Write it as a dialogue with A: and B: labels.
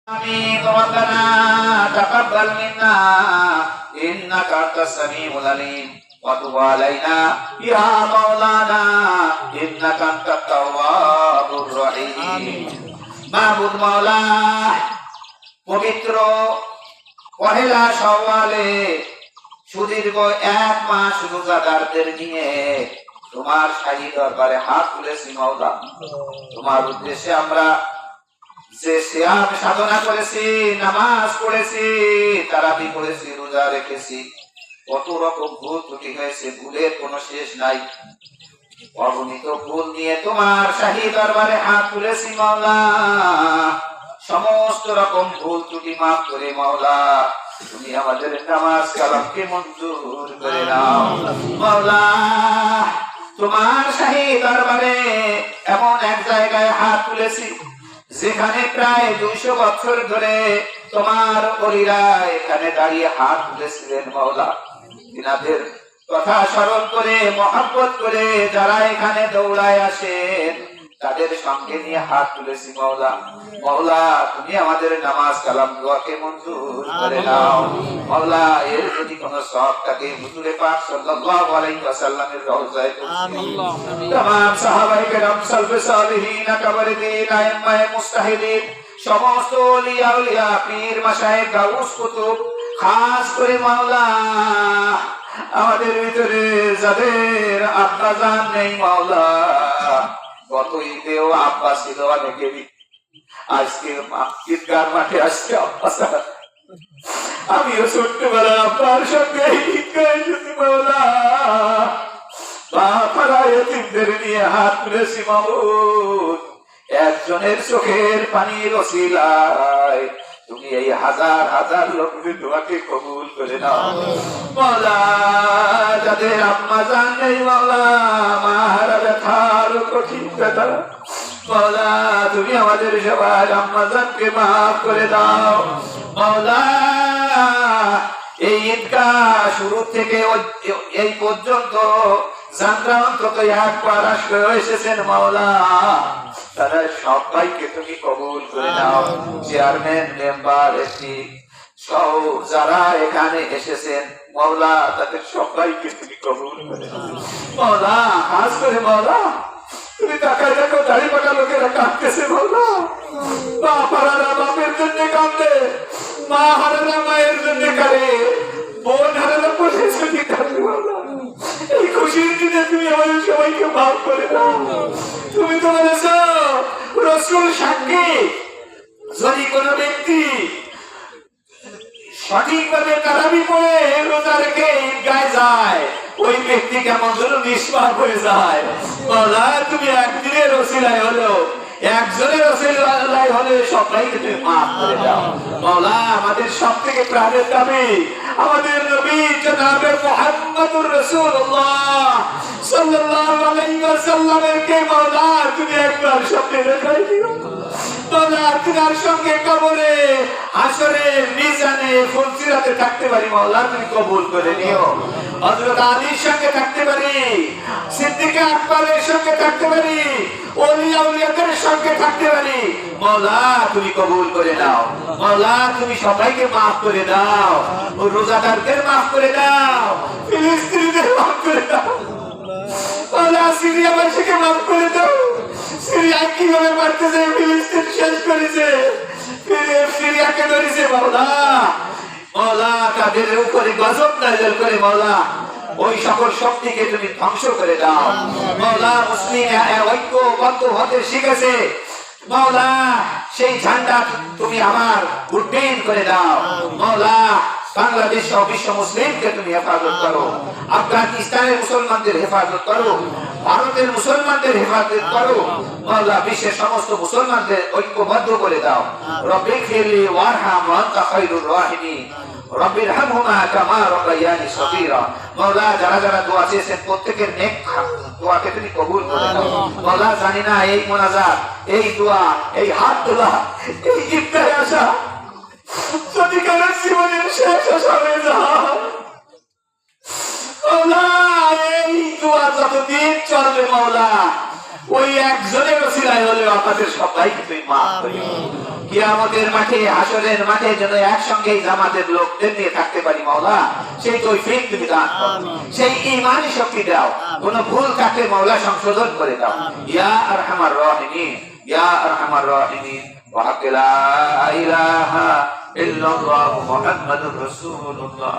A: آمين ربنا تقبل منا إنك أنت السميع العليم وتب علينا يا مولانا إنك أنت التواب الرحيم মাহবুব মাওলা পবিত্র পহেলা শাওয়ালে সুদীর্ঘ 1 মাস রোজাদারদের নিয়ে তোমার শাহী দরবারে হাত তুলেছি মাওলা। তোমার উদ্দেশ্যে আমরা যে সিয়াম সাধনা করেছি, নামাজ পড়েছি, তারাবি করেছি, রোজা রেখেছি, কত রকম ভুল ত্রুটি হয়েছে, ভুলের কোনো শেষ নাই। অগণিত ভুল নিয়ে তোমার শাহী দরবারে হাত তুলেছি মাওলা। সমস্ত রকম ভুল ত্রুটি মাফ করে মাওলা তুমি আমাদের নামাজ কালামকে মঞ্জুর করে নাও মাওলা। তোমার শাহী দরবারে এমন এক জায়গায় হাত তুলেছি যেখানে প্রায় 200 বছর ধরে তোমার ওলিরা এখানে দাঁড়িয়ে হাত তুলেছিলেন মাওলা। তিনাদের কথা স্মরণ করে মহব্বত করে যারা এখানে দৌড়ায় আসেন তাদের সঙ্গে নিয়ে হাত তুলেছি মাওলা। মাওলা তুমি আমাদের নামাজ কালাম দোয়াকে মঞ্জুর করে নাও মাওলা। এর যদি কোনো সওয়াব থাকে হুজুরে পাক সাল্লাল্লাহু আলাইহি ওয়াসাল্লামের রওজায় तमाम সাহাবায়ে কেরাম সালফে সালেহিন আকবরদ্দিন আইম্মায়ে মুস্তাহিদিন সমস্ত ওলিয়া উলিয়া পীর মাশায়েখ গাউস কুতুব খাস করে মাওলা আমাদের ভিতরে যাদের আব্বা জান নেই মাওলা, গত ঈদেও আব্বা ছিল অনেকেরই, আজকে ঈদগার মাঠে আসছে আব্বা ছাড়া। আমিও ছোট্টবেলা আব্বার সঙ্গে ঈদগায় যেতে মাওলা বাপারা এতিমদের নিয়ে হাত তুলেছি মাওলা। একজনের চোখের পানির ওসিলায় তুমি এই হাজার হাজার লোকের দোয়াকে কবুল করে নাও মাওলা। যাদের আম্মা জান নেই মাওলা, মারা ব্যথার কঠিন ব্যথা মাওলা, তুমি আমাদের সবার আম্মা জানকে মাফ করে দাও মাওলা। এই ঈদগাহ শুরু থেকে এই পর্যন্ত যারা অন্তত একবার আসলে এসেছেন মাওলা, তারা সবাইকে তুমি কবুল করে নাও। চেয়ারম্যান মেম্বার এসি সহ যারা এখানে এসেছেন মাওলা, তাদের সবাইকে তুমি কবুল করে নাও মাওলা। খাস করে মাওলা তুমি তাকায় দেখো দাড়ি পাকা লোকেরা কাঁদতেছে মাওলা। বাপ হারারা বাপের জন্য কাঁদে, মা হারারা মায়ের জন্য কাঁদে, বোন হারারা বোনের জন্য কাঁদে মাওলা। এই খুশির দিনে তুমি আমাদের সবাইকে মাফ করে দাও। তুমি তো বলেছ রাসূল সাক্ষী, যদি কোনো ব্যক্তি সঠিকভাবে তারাবি পড়ে রোজা রেখে ঈদগায় যায়, ওই ব্যক্তি কেমন যেন নিষ্পাপ হয়ে যায় মাওলা। তুমি একদিনের ওসিলায় হলো, একজনের ওসিলায় হলে সবাইকে তুমি মাফ করে দাও মাওলা। আমাদের সব থেকে প্রাণের দাবি আমাদের নবী জনাবে মুহাম্মদুর রাসূলুল্লাহ সাল্লাল্লাহু আলাইহি ওয়াসাল্লামের কে মাওলা তুমি একবার সামনে দেখাই দিও মাওলা। তিনার সঙ্গে কবরে হাসরে মিজানে ফুলসিরাতে থাকতে পারি মাওলা, তুমি কবুল করে নিও। হযরত আলীর সঙ্গে থাকতে পারি, সিদ্দিক আকবরের সঙ্গে থাকতে পারি, ওলিয়া উলিয়াদের সঙ্গে থাকতে পারি মাওলা, তুমি কবুল করে নাও মাওলা। তুমি সবাইকে মাফ করে দাও, রোজাদারদের মাফ করে দাও, ফিলিস্তিনিদের মাফ করে দাও মাওলা, সিরিয়াবাসীকে মাফ করে দাও। সিরিয়া কিভাবে মারতেছে, ফিলিস্তিন শেষ করেছে, সিরিয়াকে ধরেছে মাওলা। মাওলা তাদের উপরে গজব নাযিল করে মাওলা, ওই সকল শক্তিকে তুমি ধ্বংস করে দাও মাওলা। মুসলিম ঐক্যবদ্ধ হতে শিখেছে মাওলা, সেই ঝান্ডা তুমি আমার উড্ডীন করে দাও মাওলা। বাংলাদেশ সহ বিশ্ব মুসলিমকে তুমি হেফাজত করো, আফগানিস্তানের মুসলমানদের হেফাজত করো, ভারতের মুসলমানদের হেফাজত করো মাওলা। বিশ্বের সমস্ত মুসলমানদের ঐক্যবদ্ধ করে দাও। রব্বি ফিরলি ওয়ারহাম ওয়া আনতা খায়রুর রাহিমিন, রব্বির হামহুমা কামা রাব্বায়ানি সগীরা মাওলা। যারা যারা দোয়া চেয়েছেন প্রত্যেকের নেক দোয়াকে তুমি কবুল করে নাও মাওলা। জানি না এই মোনাজাত, এই দোয়া, এই হাত তোলা, এই ইফতারে আসা যদি কারো জীবনের শেষ আশা হয়ে যায় মাওলা, এই দোয়া যতদিন চলবে মাওলা ওই একজনের ওসিলায় হলেও আমাদের সবাইকে তুই মাফ করে কিয়ামতের মাঠে হাসরের মাঠে যেন একসঙ্গে জামাতের লোকদের নিয়ে থাকতে পারি মাওলা, সেই তৌফিক তুমি দান করো, সেই ঈমানি শক্তি দাও, কোন ভুল থাকলে মাওলা সংশোধন করে দাও ইয়া আরহামার রাহিমিন, ইয়া আরহামার রাহিমিন। ওয়া লা ইলাহা ইল্লাল্লাহু মুহাম্মাদুর রাসূলুল্লাহ।